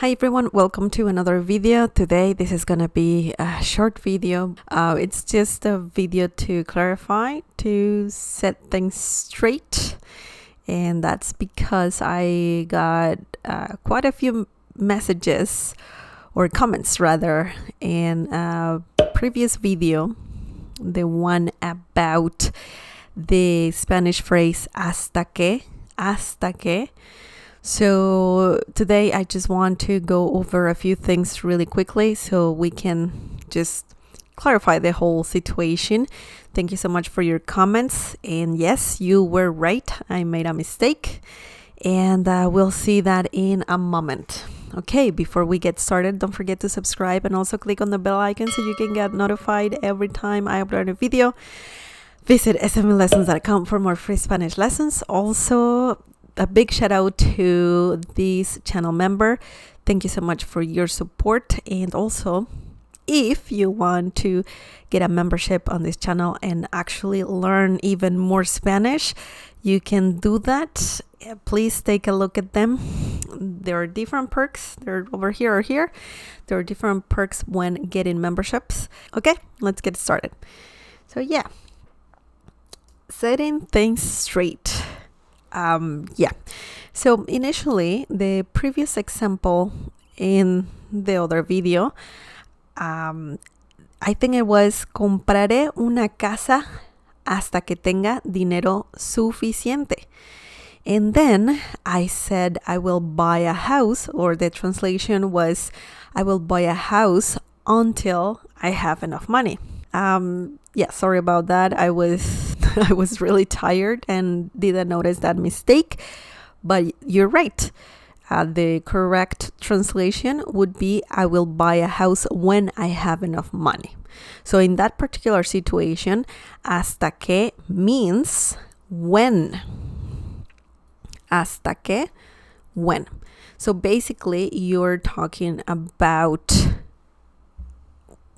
Hi everyone, welcome to another video. Today this is gonna be a short video. It's just a video to clarify, to set things straight, and that's because I got quite a few messages or comments rather in a previous video, the one about the Spanish phrase hasta que. So today I just want to go over a few things really quickly so we can just clarify the whole situation. Thank you so much for your comments. And yes, you were right. I made a mistake. And we'll see that in a moment. Okay, before we get started, don't forget to subscribe and also click on the bell icon so you can get notified every time I upload a video. Visit smlessons.com for more free Spanish lessons. Also, a big shout out to this channel member. Thank you so much for your support. And also, if you want to get a membership on this channel and actually learn even more Spanish, you can do that. Please take a look at them. There are different perks. They're over here or here. There are different perks when getting memberships. Okay, let's get started. So yeah, setting things straight. So initially, the previous example in the other video, I think it was compraré una casa hasta que tenga dinero suficiente. And then I said I will buy a house, or the translation was I will buy a house until I have enough money. Sorry about that. I was really tired and didn't notice that mistake, but you're right. The correct translation would be I will buy a house when I have enough money. So in that particular situation, hasta que means when. Hasta que, when. So basically, you're talking about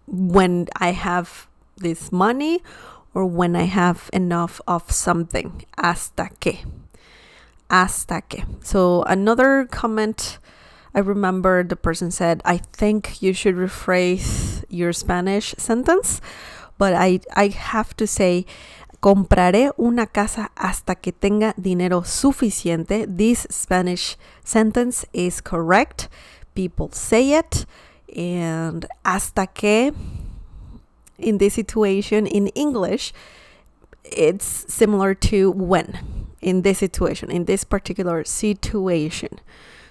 when I have this money or when I have enough of something. Hasta que. Hasta que. So another comment, I remember the person said, I think you should rephrase your Spanish sentence, but I have to say, compraré una casa hasta que tenga dinero suficiente. This Spanish sentence is correct. People say it. And hasta que, in this situation, in English, it's similar to when, in this situation, in this particular situation.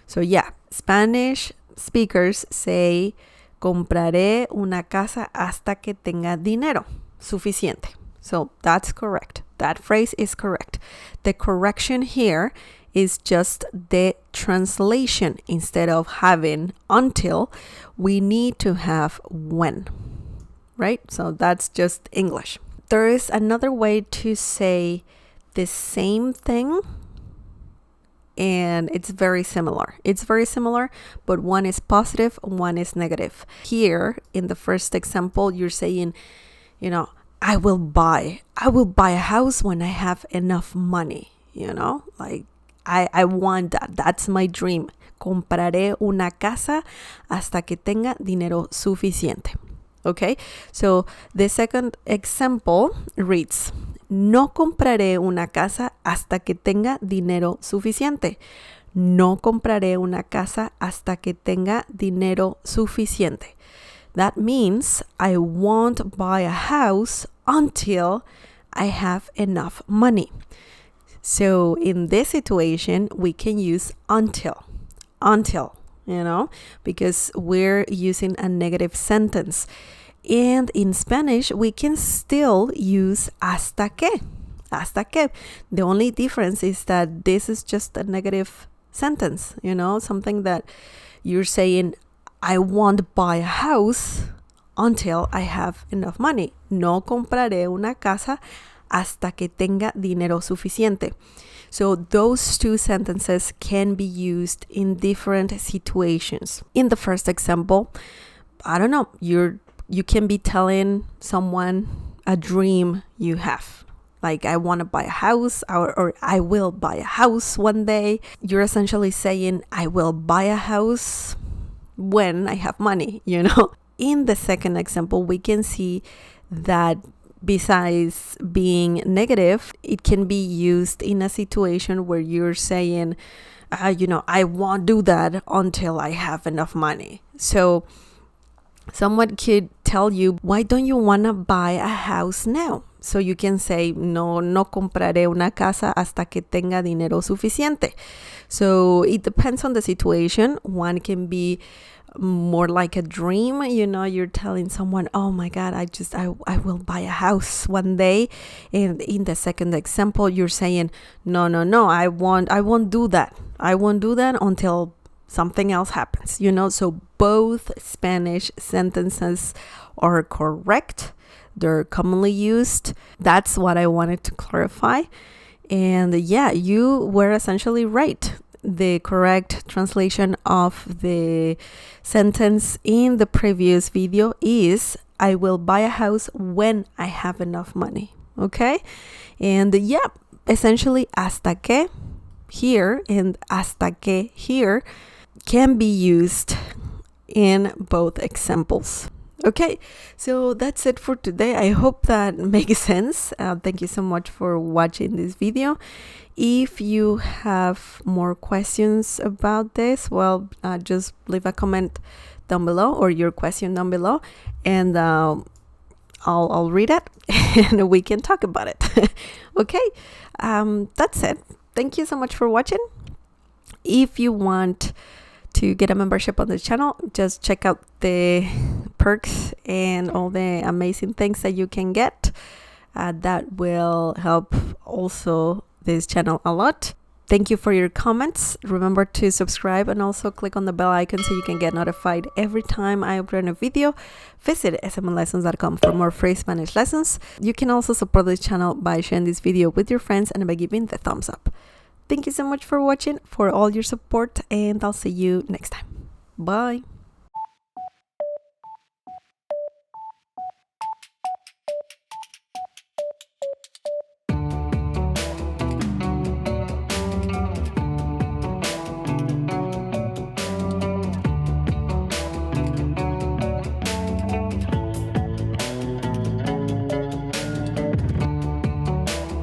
So yeah, Spanish speakers say, compraré una casa hasta que tenga dinero suficiente. So that's correct. That phrase is correct. The correction here is just the translation. Instead of having until, we need to have when, right? So that's just English. There is another way to say the same thing, and it's very similar. It's very similar, but one is positive, one is negative. Here, in the first example, you're saying, I will buy a house when I have enough money, like I want that. That's my dream. Compraré una casa hasta que tenga dinero suficiente. Okay, so the second example reads, no compraré una casa hasta que tenga dinero suficiente. No compraré una casa hasta que tenga dinero suficiente. That means I won't buy a house until I have enough money. So in this situation, we can use until, because we're using a negative sentence. And in Spanish, we can still use hasta que. The only difference is that this is just a negative sentence, something that you're saying, I won't buy a house until I have enough money. No compraré una casa hasta que tenga dinero suficiente. So those two sentences can be used in different situations. In the first example, I don't know, you can be telling someone a dream you have. Like, I want to buy a house, or I will buy a house one day. You're essentially saying, I will buy a house when I have money, you know. In the second example, we can see that besides being negative, it can be used in a situation where you're saying, I won't do that until I have enough money. So someone could tell you, why don't you want to buy a house now? So you can say, no compraré una casa hasta que tenga dinero suficiente. So it depends on the situation. One can be more like a dream, you're telling someone, oh my God, I will buy a house one day. And in the second example, you're saying, no, I won't do that. I won't do that until something else happens, So both Spanish sentences are correct. They're commonly used. That's what I wanted to clarify. And yeah, you were essentially right. The correct translation of the sentence in the previous video is, I will buy a house when I have enough money. Okay? And yeah, essentially hasta que here and hasta que here can be used in both examples. Okay, so that's it for today. I hope that makes sense. Thank you so much for watching this video. If you have more questions about this, well, just leave a comment down below or your question down below, and I'll read it and we can talk about it. Okay, that's it. Thank you so much for watching. If you want to get a membership on the channel, just check out the perks and all the amazing things that you can get. That will help also this channel a lot. Thank you for your comments. Remember to subscribe and also click on the bell icon so you can get notified every time I upload a video. Visit smlessons.com for more free Spanish lessons. You can also support this channel by sharing this video with your friends and by giving the thumbs up. Thank you so much for watching, for all your support, and I'll see you next time. Bye.